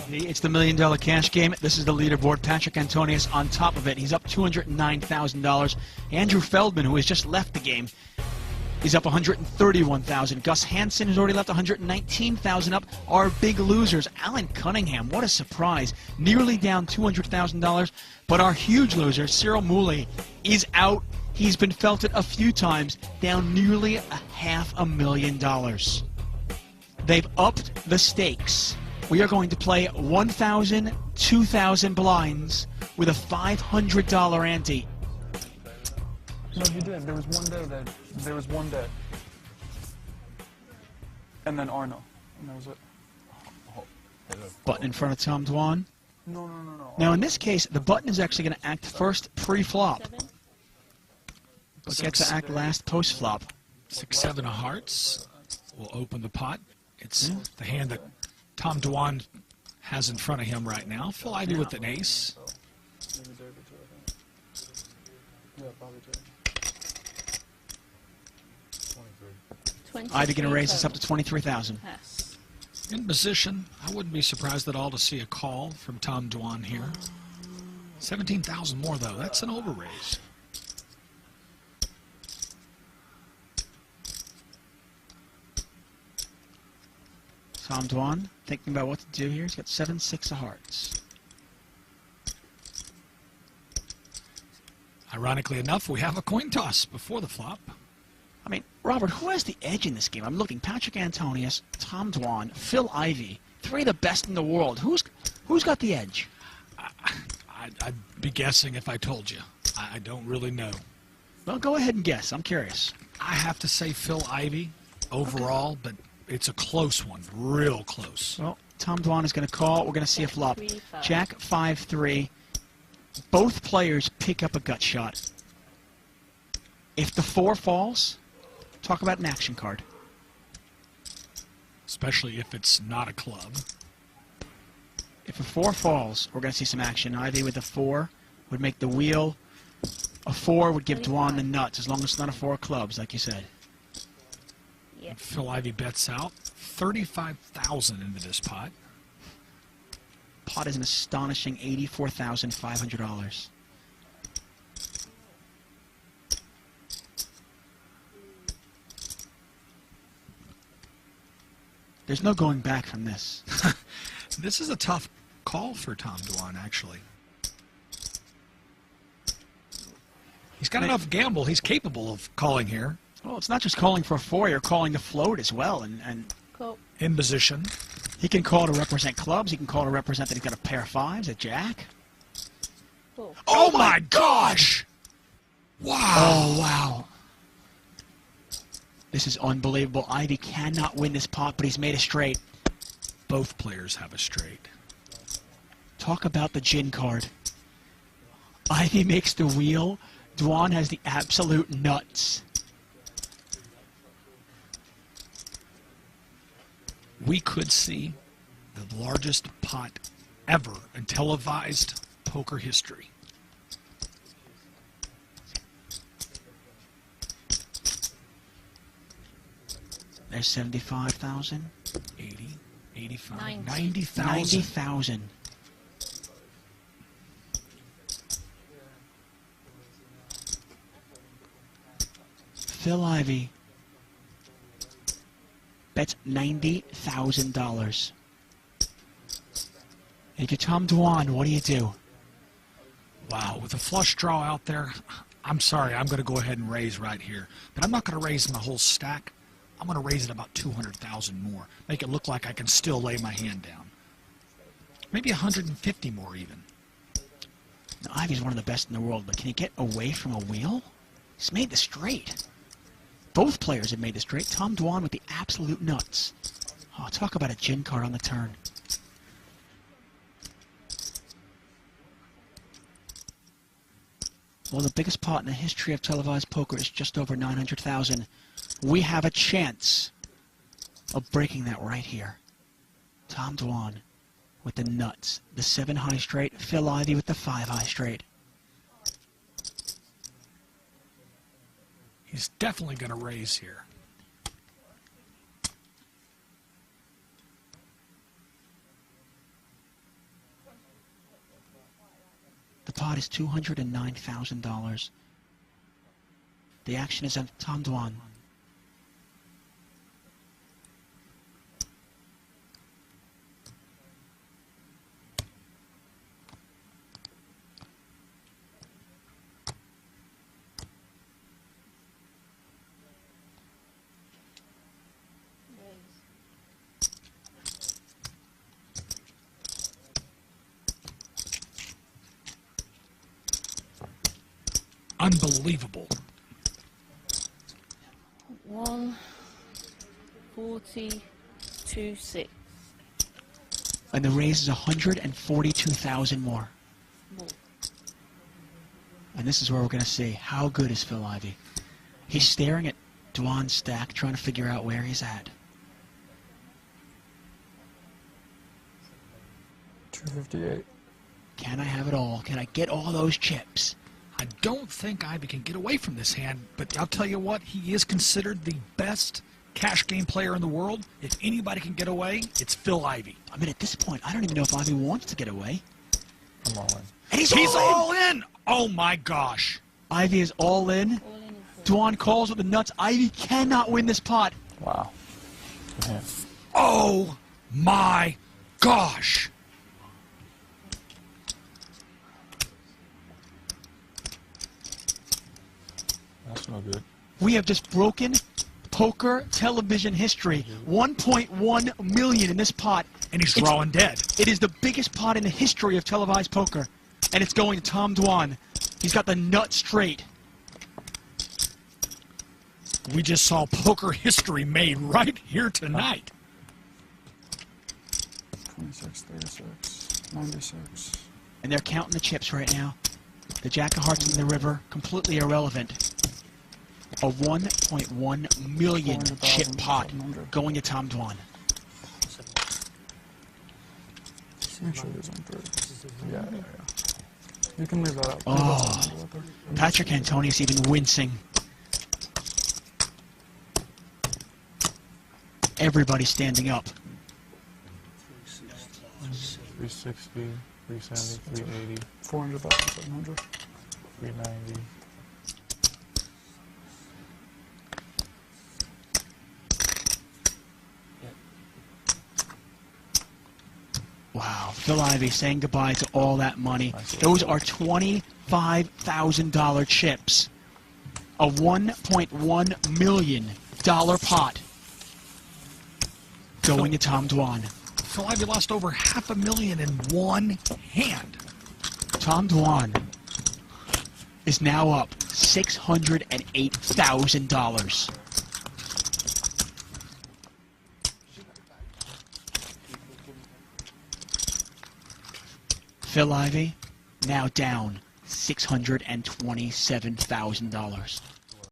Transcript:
It's the $1 million cash game. This is the leaderboard. Patrick Antonius on top of it. He's up $209,000. Andrew Feldman, who has just left the game, is up $131,000. Gus Hansen has already left $119,000 up. Our big losers, Alan Cunningham, what a surprise. Nearly down $200,000. But our huge loser, Cyril Mooley, is out. He's been felted a few times, down nearly $500,000. They've upped the stakes. We are going to play 1,000, 2,000 blinds with a $500 ante. No, you did. There was one day. And then Arno. And that was it. Button in front of Tom Dwan. No. Now, in this case, the button is actually going to act first pre-flop, but gets to act last post-flop. 6-7 of hearts will open the pot. It's the hand that Tom Dwan has in front of him right now. Phil Ivey with an ace. Ivey going to raise this up to 23,000. Yes. In position, I wouldn't be surprised at all to see a call from Tom Dwan here. 17,000 more, though. That's an overraise. Tom Dwan thinking about what to do here. He's got 7-6 of hearts. Ironically enough, we have a coin toss before the flop. I mean, Robert, who has the edge in this game? I'm looking. Patrick Antonius, Tom Dwan, Phil Ivey. Three of the best in the world. Who's got the edge? I'd be guessing if I told you. I don't really know. Well, go ahead and guess. I'm curious. I have to say Phil Ivey overall, but it's a close one. Real close. Well, Tom Dwan is going to call. We're going to see a flop. Jack 5-3. Both players pick up a gut shot. If the 4 falls, talk about an action card. Especially if it's not a club. If a 4 falls, we're going to see some action. Ivey with a 4 would make the wheel. A 4 would give Dwan the nuts, as long as it's not a 4 of clubs, like you said. Yep. Phil Ivey bets out 35,000 into this pot. Pot is an astonishing $84,500. There's no going back from this. This is a tough call for Tom Dwan, actually. He's got enough gamble. He's capable of calling here. Well, it's not just calling for a 4, you're calling to float as well. And Cool. In position. he can call to represent clubs. He can call to represent that he's got a pair of 5s, a jack. Cool. Oh my gosh! Wow. Oh, wow. This is unbelievable. Ivey cannot win this pot, but he's made a straight. Both players have a straight. Talk about the gin card. Ivey makes the wheel. Dwan has the absolute nuts. We could see the largest pot ever in televised poker history. There's 75,000. 80, 85, 90. 90,000. 90,000. Phil Ivey bets $90,000. If you're Tom Dwan, what do you do? Wow, with a flush draw out there, I'm sorry, I'm going to go ahead and raise right here. But I'm not going to raise my whole stack. I'm going to raise it about 200,000 more. Make it look like I can still lay my hand down. Maybe 150 more even. Now, Ivey's one of the best in the world, but can he get away from a wheel? He's made the straight. Both players have made the straight. Tom Dwan with the absolute nuts. Oh, talk about a gin card on the turn. Well, the biggest pot in the history of televised poker is just over 900,000. We have a chance of breaking that right here. Tom Dwan with the nuts. The 7 high straight. Phil Ivey with the 5 high straight. He's definitely going to raise here. pot is $209,000. The action is on Tom Dwan. Unbelievable. 142.6. And the raise is 142,000 more. More. And this is where we're going to see how good is Phil Ivey. He's staring at Dwan's stack, trying to figure out where he's at. 258. Can I have it all? Can I get all those chips? I don't think Ivey can get away from this hand, but I'll tell you what, he is considered the best cash game player in the world. If anybody can get away, it's Phil Ivey. I mean, at this point, I don't even know if Ivey wants to get away. I'm all in. And he's all in! Oh my gosh. Ivey is all in. All in Dwan calls with the nuts. Ivey cannot win this pot. Wow. Yeah. Oh my gosh. That's no good. We have just broken poker television history. 1.1 million in this pot. And he's drawing dead. It is the biggest pot in the history of televised poker. And it's going to Tom Dwan. He's got the nut straight. We just saw poker history made right here tonight. 26, 36, 96. And they're counting the chips right now. The Jack of Hearts in the river, completely irrelevant. A 1.1 million chip pot going to Tom Dwan. Make sure there's on 30. Yeah. You can leave that out. Oh, Patrick Antonius even wincing. Everybody standing up. 360, 370, 380, 400,700, 390. Wow, Phil Ivey saying goodbye to all that money. Those are $25,000 chips. A $1.1 million pot going to Tom Dwan. Phil Ivey lost over $500,000 in one hand. Tom Dwan is now up $608,000. Phil Ivey now down $627,000.